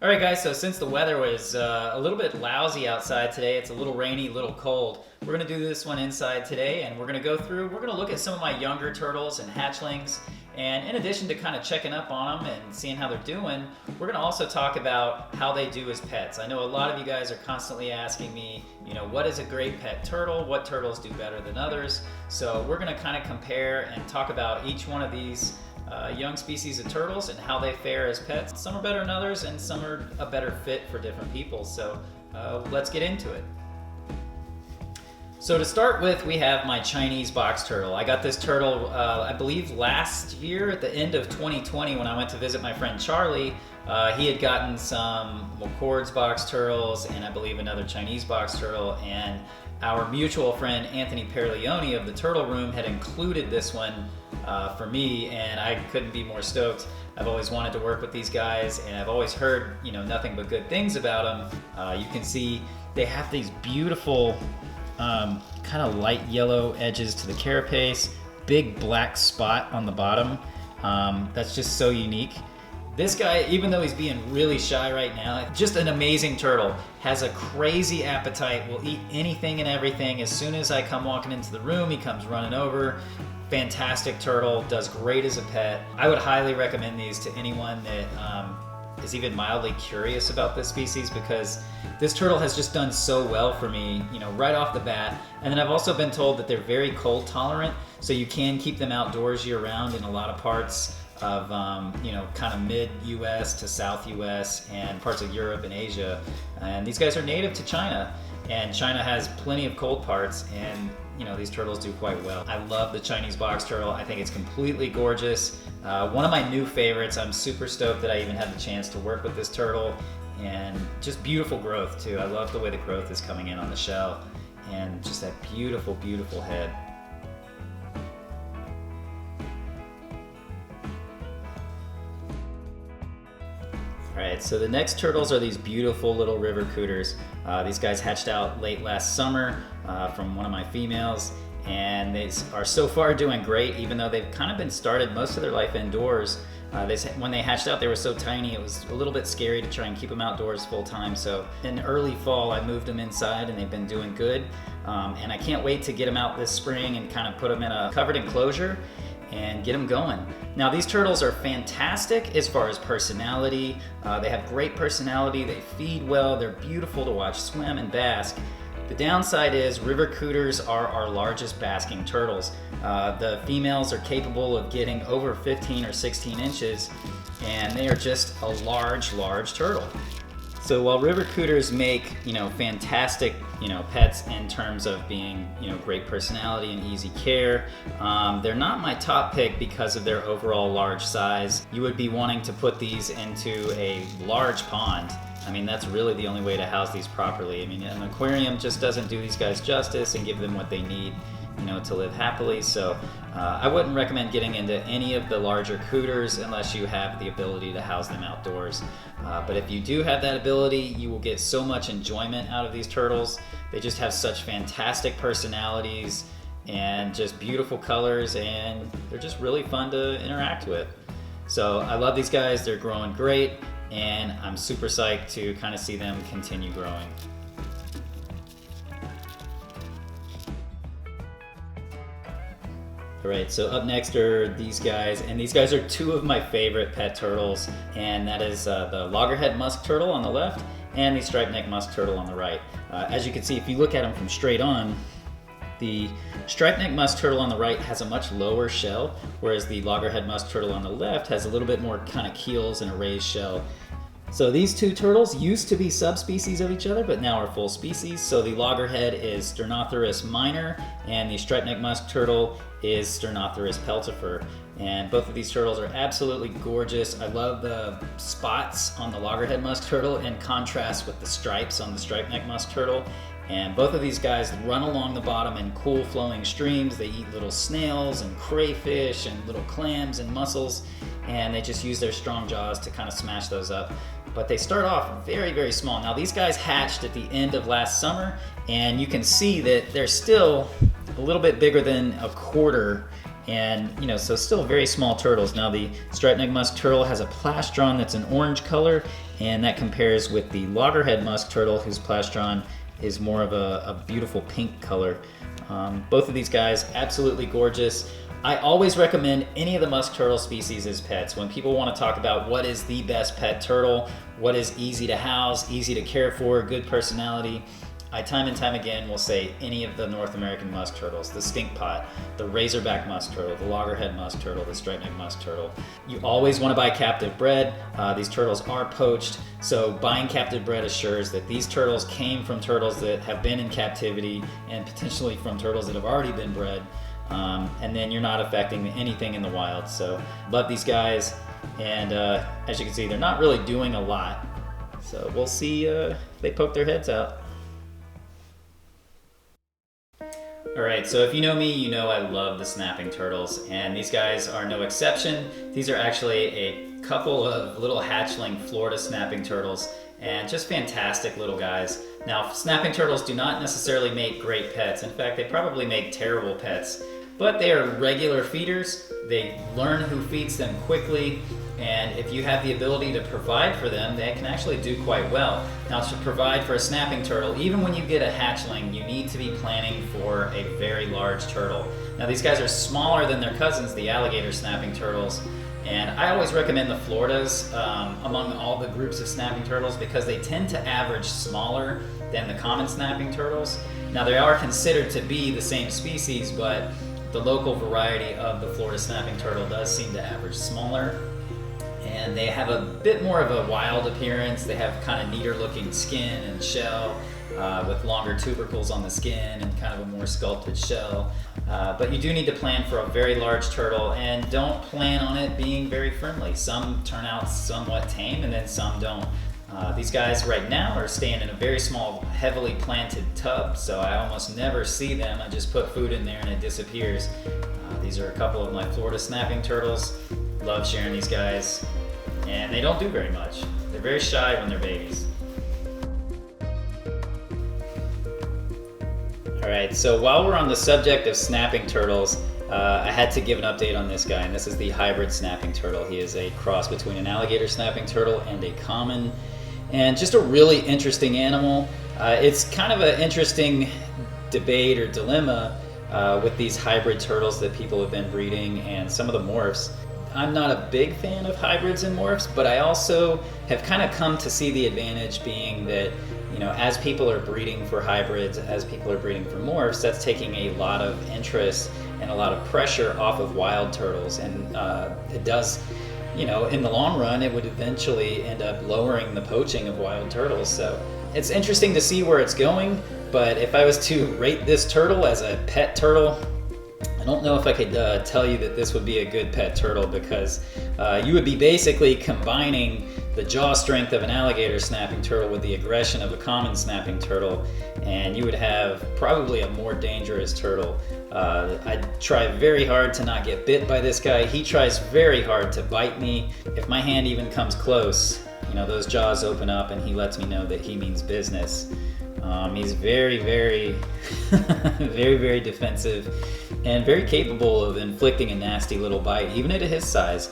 All right, guys, so since the weather was a little bit lousy outside today, it's a little rainy, a little cold, we're gonna do this one inside today, and we're gonna look at some of my younger turtles and hatchlings, and in addition to kind of checking up on them and seeing how they're doing, we're gonna also talk about how they do as pets. I know a lot of you guys are constantly asking me, what is a great pet turtle? What turtles do better than others? So we're gonna kind of compare and talk about each one of these young species of turtles and how they fare as pets. Some are better than others, and some are a better fit for different people. So let's get into it. So to start with, we have my Chinese box turtle. I got this turtle, I believe last year at the end of 2020 when I went to visit my friend Charlie. He had gotten some McCord's box turtles and I believe another Chinese box turtle, and our mutual friend Anthony Perleone of the Turtle Room had included this one for me, and I couldn't be more stoked. I've always wanted to work with these guys, and I've always heard nothing but good things about them. You can see they have these beautiful kind of light yellow edges to the carapace, big black spot on the bottom. That's just so unique. This guy, even though he's being really shy right now, just an amazing turtle. Has a crazy appetite, will eat anything and everything. As soon as I come walking into the room, he comes running over. Fantastic turtle, does great as a pet. I would highly recommend these to anyone that is even mildly curious about this species, because this turtle has just done so well for me, right off the bat. And then I've also been told that they're very cold tolerant, so you can keep them outdoors year round in a lot of parts of kind of mid-US to South US and parts of Europe and Asia. And these guys are native to China, and China has plenty of cold parts, and these turtles do quite well. I love the Chinese box turtle. I think it's completely gorgeous. One of my new favorites. I'm super stoked that I even had the chance to work with this turtle, and just beautiful growth too. I love the way the growth is coming in on the shell, and just that beautiful, beautiful head. Alright, so the next turtles are these beautiful little river cooters. These guys hatched out late last summer from one of my females, and they are so far doing great, even though they've kind of been started most of their life indoors. When they hatched out, they were so tiny, it was a little bit scary to try and keep them outdoors full time. So in early fall, I moved them inside, and they've been doing good. And I can't wait to get them out this spring and kind of put them in a covered enclosure and get them going. Now, these turtles are fantastic as far as personality. They have great personality, they feed well, they're beautiful to watch swim and bask. The downside is river cooters are our largest basking turtles. The females are capable of getting over 15 or 16 inches, and they are just a large, large turtle. So while river cooters make, fantastic, pets in terms of being, great personality and easy care, they're not my top pick because of their overall large size. You would be wanting to put these into a large pond. I mean, that's really the only way to house these properly. I mean, an aquarium just doesn't do these guys justice and give them what they need, to live happily. So I wouldn't recommend getting into any of the larger cooters unless you have the ability to house them outdoors. But if you do have that ability, you will get so much enjoyment out of these turtles. They just have such fantastic personalities and just beautiful colors, and they're just really fun to interact with. So I love these guys. They're growing great, and I'm super psyched to kind of see them continue growing. Alright, so up next are these guys, and these guys are two of my favorite pet turtles, and that is the Loggerhead musk turtle on the left and the striped neck musk turtle on the right. As you can see, if you look at them from straight on, the striped neck musk turtle on the right has a much lower shell, whereas the Loggerhead musk turtle on the left has a little bit more kind of keels and a raised shell. So these two turtles used to be subspecies of each other, but now are full species. So the Loggerhead is Sternotherus minor, and the striped neck musk turtle is Sternotherus peltifer. And both of these turtles are absolutely gorgeous. I love the spots on the Loggerhead musk turtle in contrast with the stripes on the striped neck musk turtle. And both of these guys run along the bottom in cool flowing streams. They eat little snails and crayfish and little clams and mussels, and they just use their strong jaws to kind of smash those up. But they start off very, very small. Now, these guys hatched at the end of last summer, and you can see that they're still a little bit bigger than a quarter And so still very small turtles. Now the striped-necked musk turtle has a plastron that's an orange color, and that compares with the loggerhead musk turtle, whose plastron is more of a beautiful pink color. Both of these guys absolutely gorgeous. I always recommend any of the musk turtle species as pets. When people want to talk about what is the best pet turtle, what is easy to house, easy to care for, good personality, I time and time again will say any of the North American musk turtles, the skink pot, the razorback musk turtle, the loggerhead musk turtle, the striped-necked musk turtle. You always want to buy captive bred. These turtles are poached, so buying captive bred assures that these turtles came from turtles that have been in captivity and potentially from turtles that have already been bred. And then you're not affecting anything in the wild. So love these guys, and as you can see, they're not really doing a lot. So we'll see if they poke their heads out. Alright, so if you know me, you know I love the snapping turtles, and these guys are no exception. These are actually a couple of little hatchling Florida snapping turtles, and just fantastic little guys. Now, snapping turtles do not necessarily make great pets. In fact, they probably make terrible pets, but they are regular feeders. They learn who feeds them quickly, and if you have the ability to provide for them, they can actually do quite well. Now, to provide for a snapping turtle, even when you get a hatchling, you need to be planning for a very large turtle. Now, these guys are smaller than their cousins, the alligator snapping turtles, and I always recommend the Floridas among all the groups of snapping turtles because they tend to average smaller than the common snapping turtles. Now, they are considered to be the same species, but the local variety of the Florida snapping turtle does seem to average smaller. And they have a bit more of a wild appearance. They have kind of neater looking skin and shell with longer tubercles on the skin and kind of a more sculpted shell. But you do need to plan for a very large turtle, and don't plan on it being very friendly. Some turn out somewhat tame and then some don't. These guys right now are staying in a very small, heavily planted tub, so I almost never see them. I just put food in there and it disappears. These are a couple of my Florida snapping turtles. Love sharing these guys, and they don't do very much. They're very shy when they're babies. Alright, so while we're on the subject of snapping turtles, I had to give an update on this guy, and this is the hybrid snapping turtle. He is a cross between an alligator snapping turtle and a common, and just a really interesting animal. It's kind of an interesting debate or dilemma with these hybrid turtles that people have been breeding and some of the morphs. I'm not a big fan of hybrids and morphs, but I also have kind of come to see the advantage being that, you know, as people are breeding for hybrids, as people are breeding for morphs, that's taking a lot of interest and a lot of pressure off of wild turtles. And it does, you know, in the long run, it would eventually end up lowering the poaching of wild turtles. So it's interesting to see where it's going, but if I was to rate this turtle as a pet turtle, I don't know if I could tell you that this would be a good pet turtle, because you would be basically combining the jaw strength of an alligator snapping turtle with the aggression of a common snapping turtle, and you would have probably a more dangerous turtle. I try very hard to not get bit by this guy. He tries very hard to bite me. If my hand even comes close, you know, those jaws open up and he lets me know that he means business. He's very, very, very defensive and very capable of inflicting a nasty little bite, even at his size.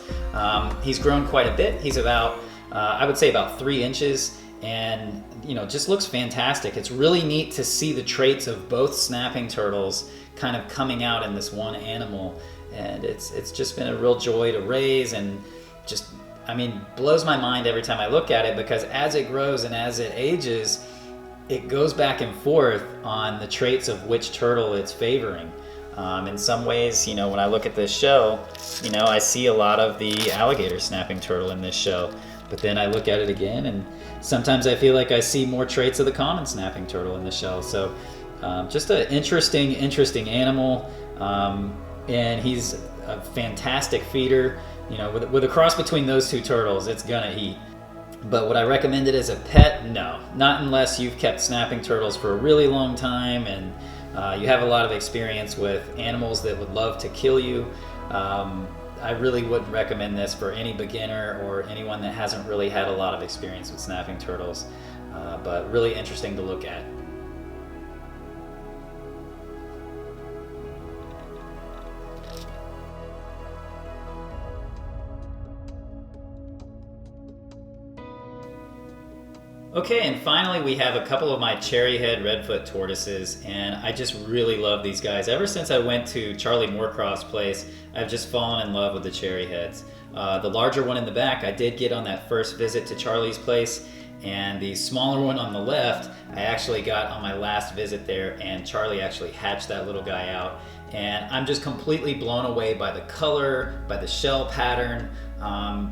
He's grown quite a bit. He's about, I would say about 3 inches, and, you know, just looks fantastic. It's really neat to see the traits of both snapping turtles kind of coming out in this one animal, and it's just been a real joy to raise, and just, I mean, blows my mind every time I look at it, because as it grows and as it ages, it goes back and forth on the traits of which turtle it's favoring. In some ways, you know, when I look at this shell, you know, I see a lot of the alligator snapping turtle in this shell, but then I look at it again and sometimes I feel like I see more traits of the common snapping turtle in the shell. So just an interesting animal, and he's a fantastic feeder. You know, with a cross between those two turtles, it's gonna eat. But would I recommend it as a pet? No, not unless you've kept snapping turtles for a really long time and you have a lot of experience with animals that would love to kill you. I really wouldn't recommend this for any beginner or anyone that hasn't really had a lot of experience with snapping turtles, but really interesting to look at. Okay, and finally we have a couple of my cherry-head Redfoot tortoises, and I just really love these guys. Ever since I went to Charlie Moorcroft's place, I've just fallen in love with the cherry-heads. The larger one in the back I did get on that first visit to Charlie's place, and the smaller one on the left I actually got on my last visit there, and Charlie actually hatched that little guy out. And I'm just completely blown away by the color, by the shell pattern,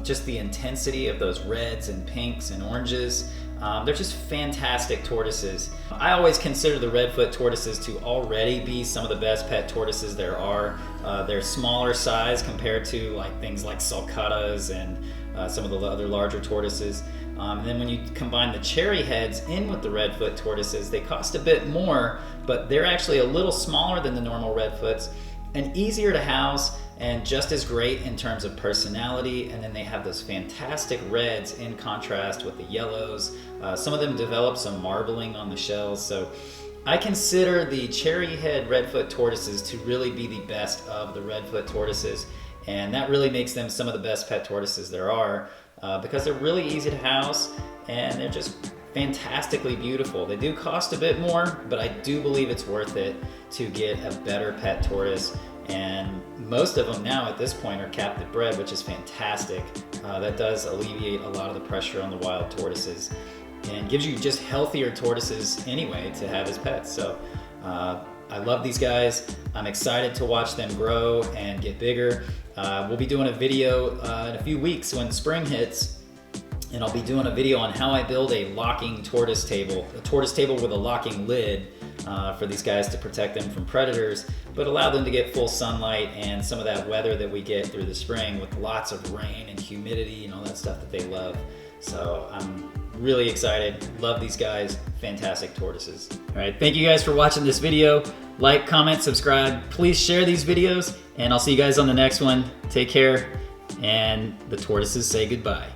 just the intensity of those reds and pinks and oranges. They're just fantastic tortoises. I always consider the Redfoot tortoises to already be some of the best pet tortoises there are. They're smaller size compared to things like sulcatas and some of the other larger tortoises. And then when you combine the cherry heads in with the Redfoot tortoises, they cost a bit more, but they're actually a little smaller than the normal Redfoots and easier to house and just as great in terms of personality. And then they have those fantastic reds in contrast with the yellows. Some of them develop some marbling on the shells. So I consider the cherry head Redfoot tortoises to really be the best of the Redfoot tortoises. And that really makes them some of the best pet tortoises there are, because they're really easy to house and they're just fantastically beautiful. They do cost a bit more, but I do believe it's worth it to get a better pet tortoise. And most of them now at this point are captive bred, which is fantastic. That does alleviate a lot of the pressure on the wild tortoises and gives you just healthier tortoises anyway to have as pets. So I love these guys. I'm excited to watch them grow and get bigger. We'll be doing a video in a few weeks when spring hits, and I'll be doing a video on how I build a locking tortoise table, a tortoise table with a locking lid for these guys to protect them from predators, but allow them to get full sunlight and some of that weather that we get through the spring with lots of rain and humidity and all that stuff that they love. So I'm really excited. Love these guys. Fantastic tortoises. All right, thank you guys for watching this video. Like, comment, subscribe. Please share these videos, and I'll see you guys on the next one. Take care, and the tortoises say goodbye.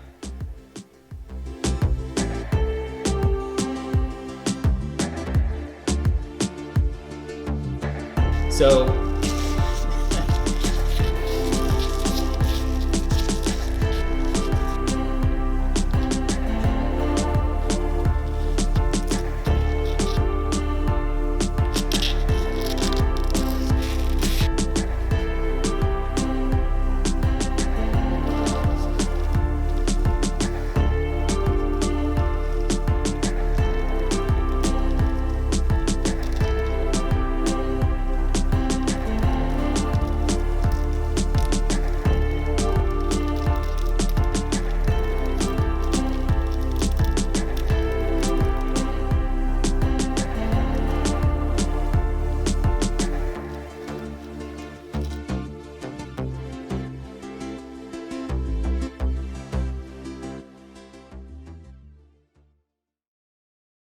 So